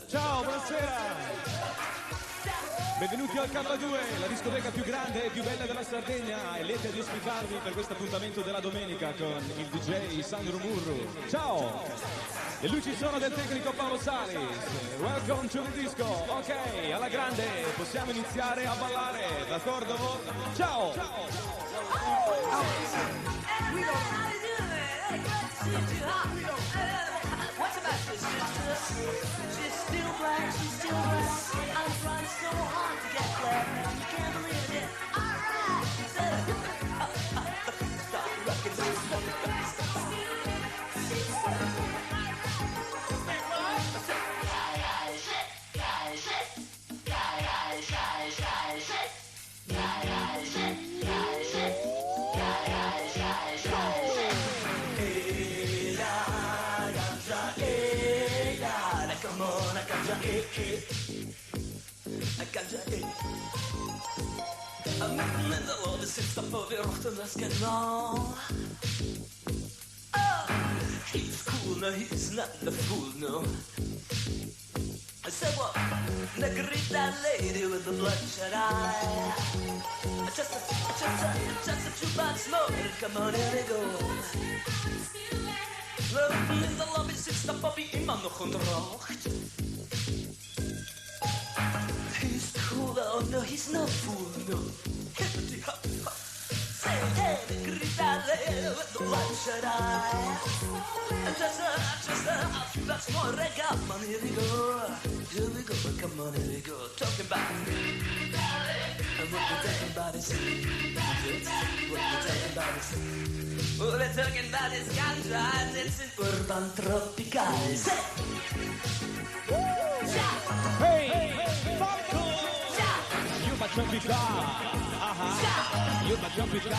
Ciao, buonasera! Benvenuti al K2, la discoteca più grande e più bella della Sardegna, e lieta di ospitarvi per questo appuntamento della domenica con il DJ Sandro Murru. Ciao! Le luci sono del tecnico Paolo Salis. Welcome to the disco. Ok, alla grande, possiamo iniziare a ballare, d'accordo? Ciao! What's about this sister? She's still black, she's still black. I'm trying so hard to get black. You can't believe it. Alright! Stop rocking this. Men det var det sista för vi rockade väskan now. He's cool now, he's not the fool no. I said what? Negrita lady with the bloodshot eye. Just a jukebox smoke. Come on, here we go. In the lobby sits the puppy immer noch ontrocht. He's cool though, no, he's no fool, no. Hippity hop hop. Say, hey, Negrita lady with the bloodshot eye. Just a that's more reggae. Come on, here we go. Here we go, come on, here we go. Talking about and what we're talking about is what we're talking about is what we're talking about is ganja and it's an urban tropical. Hey, Falco! You my tropical. You my tropical.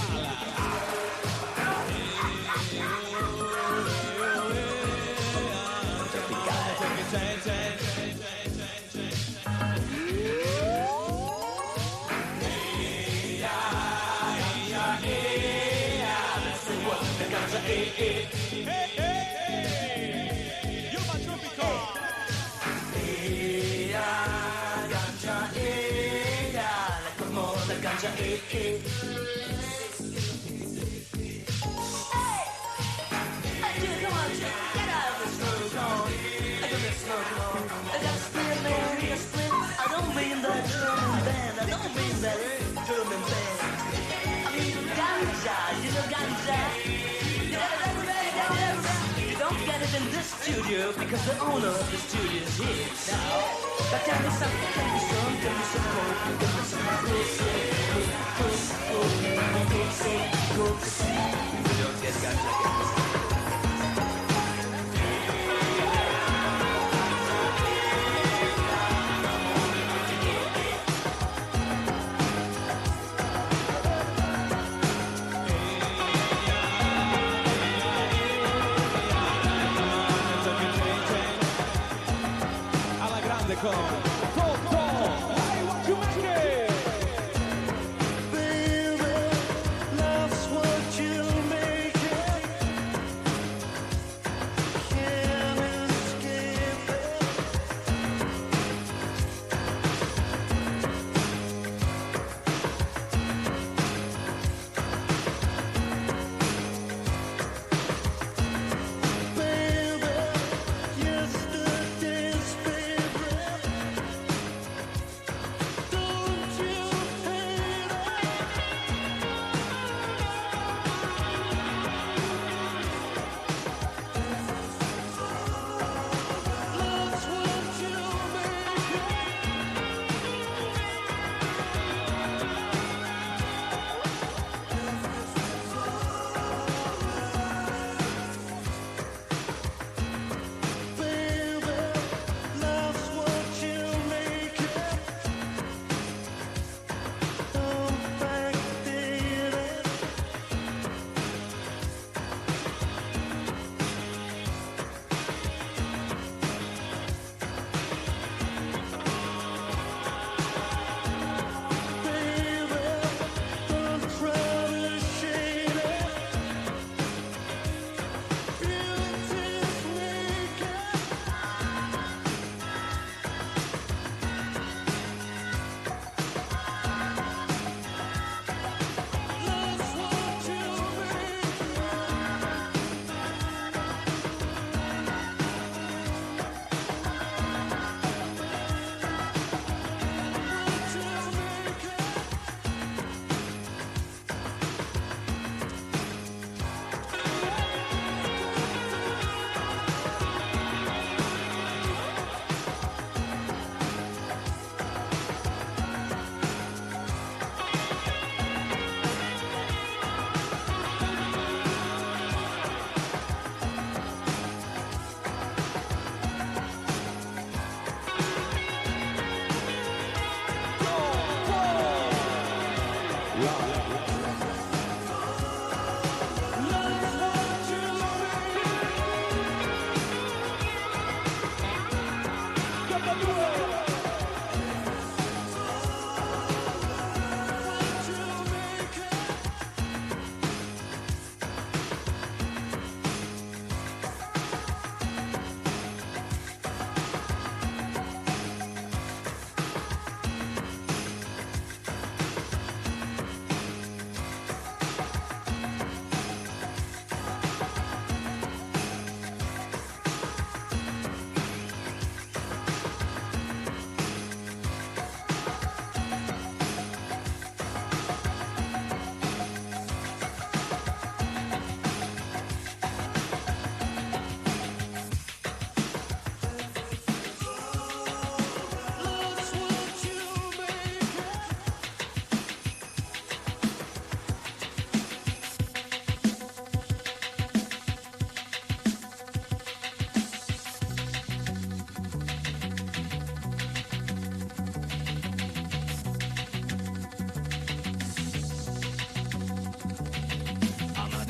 Studio because the owner of the studio is here now. But tell me something, tell me some, tell me some more, tell me some we don't get ganja. Con Toto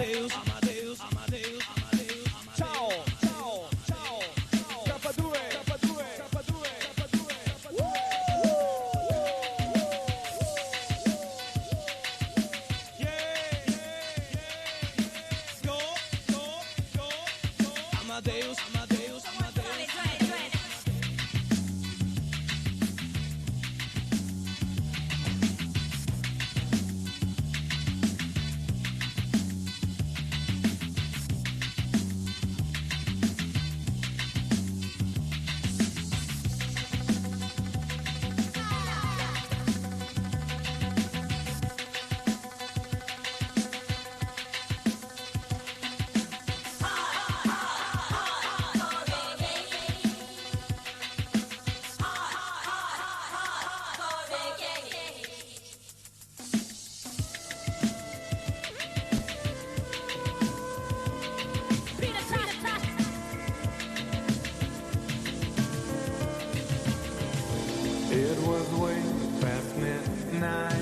Amadeus, Amadeus, Amadeus, Amadeus. Ciao, ciao, ciao, ciao. K2, K2, K2, K2. Go, go, go, go. Amadeus, Amadeus, Amadeus. It was way past midnight,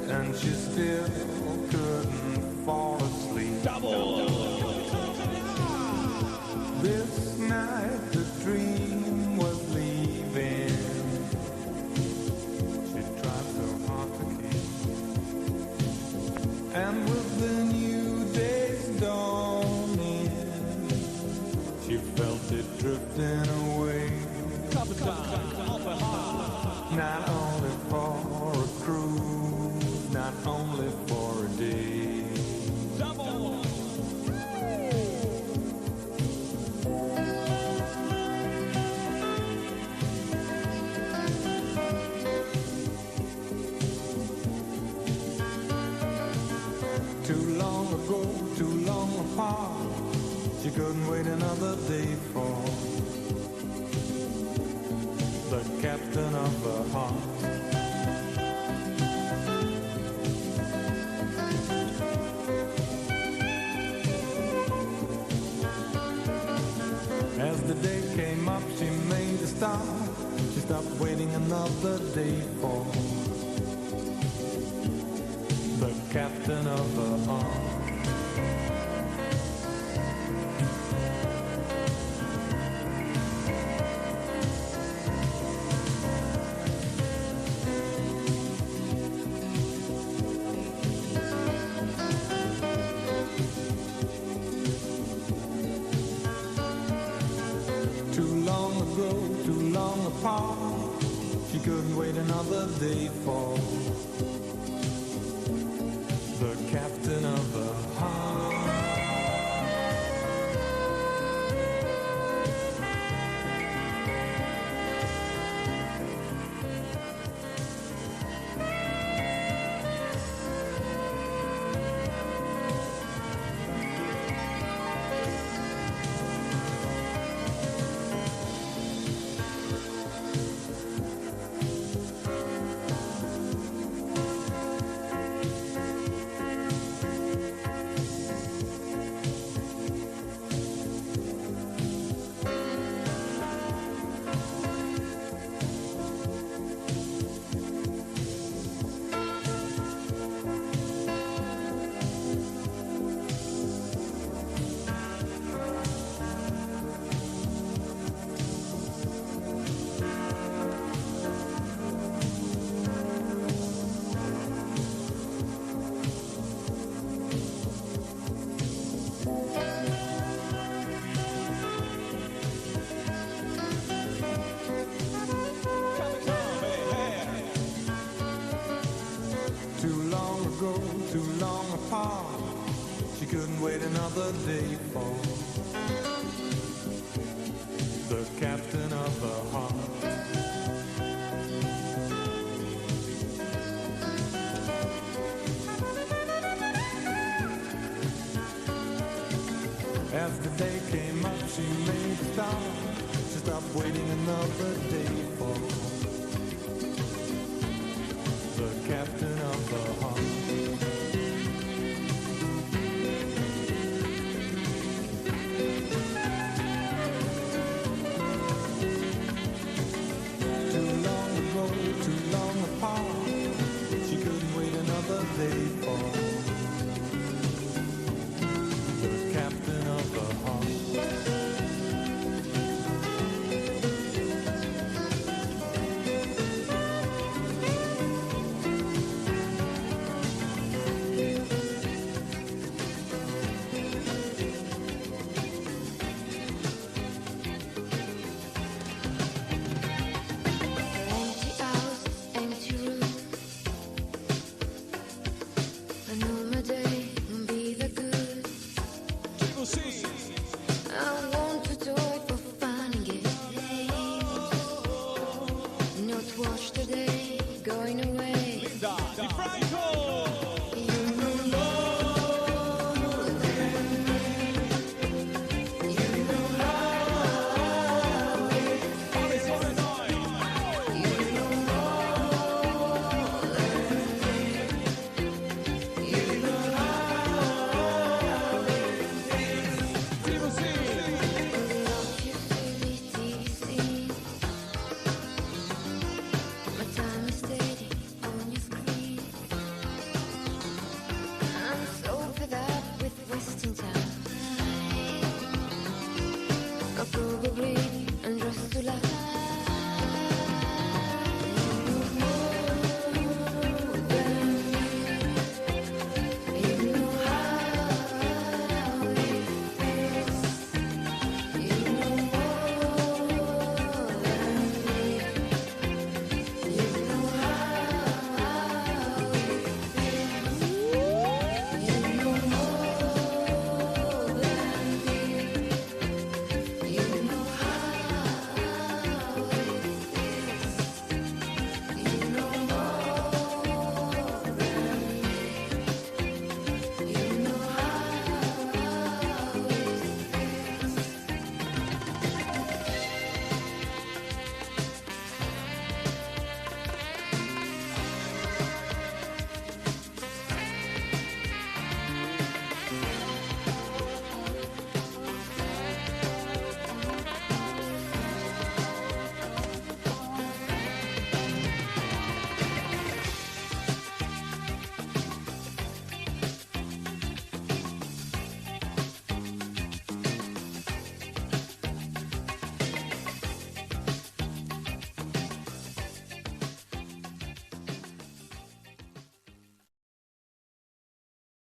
and she still couldn't fall asleep. This night the dream was leaving. She tried so hard to keep. And with the new day's dawning, she felt it drifting away. Not only for a cruise, not only for a day. Too long ago, too long apart, she couldn't wait another day for the captain of her heart. As the day came up, she made a stop. She stopped waiting another day for the captain of her heart. Too long apart, she couldn't wait another day for the captain of her heart. Too long apart, she couldn't wait another day for the captain of her heart. As the day came up, she made a stop. She stopped waiting another day for